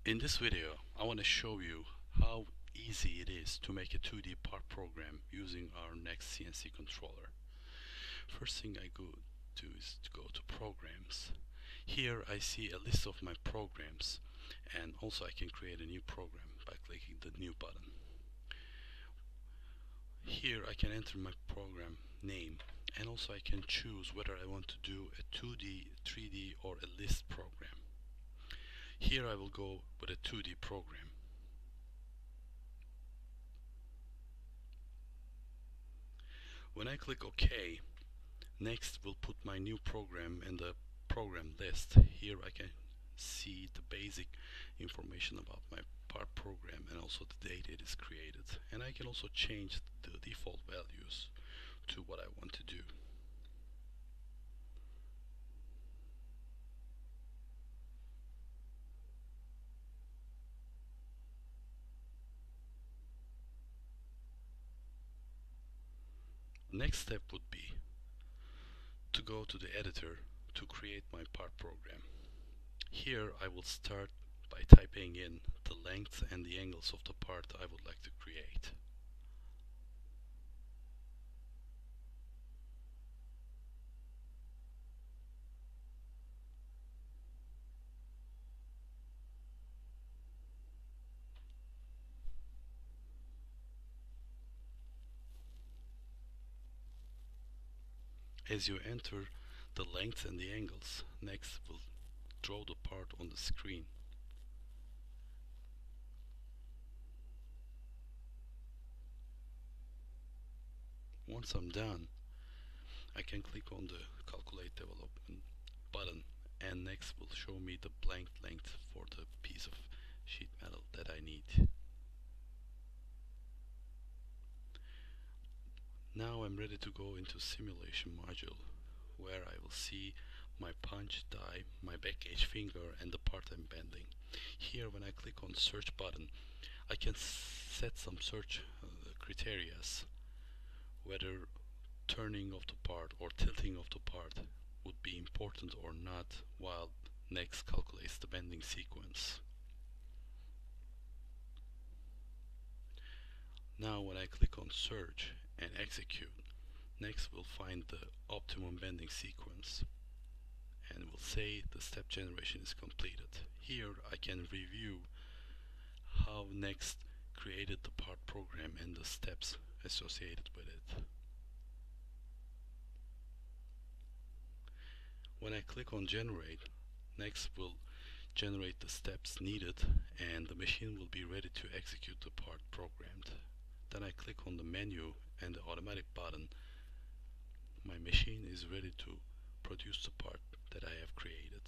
In this video, I want to show you how easy it is to make a 2D part program using our NexT CNC controller. First thing I go to is to go to Programs. Here I see a list of my programs, and also I can create a new program by clicking the New button. Here I can enter my program name, and also I can choose whether I want to do a 2D, 3D or a list program. Here I will go with a 2D program. When I click OK, Next will put my new program in the program list. Here I can see the basic information about my part program and also the date it is created. And I can also change the default values to what I want to do. Next step would be to go to the editor to create my part program. Here I will start by typing in the length and the angles of the part I would like to create. As you enter the length and the angles, Next will draw the part on the screen. Once I'm done, I can click on the Calculate Development button, and Next will show me the blank length for the piece of sheet metal that I need. Now I'm ready to go into simulation module, where I will see my punch die, my back edge finger and the part I'm bending. Here when I click on search button, I can set some search criteria, whether turning of the part or tilting of the part would be important or not, while Next calculates the bending sequence. Now when I click on search and execute, Next will find the optimum bending sequence and will say the step generation is completed. Here I can review how Next created the part program and the steps associated with it. When I click on generate, Next will generate the steps needed and the machine will be ready to execute the part programmed. Then I click on the menu and the automatic button. My machine is ready to produce the part that I have created.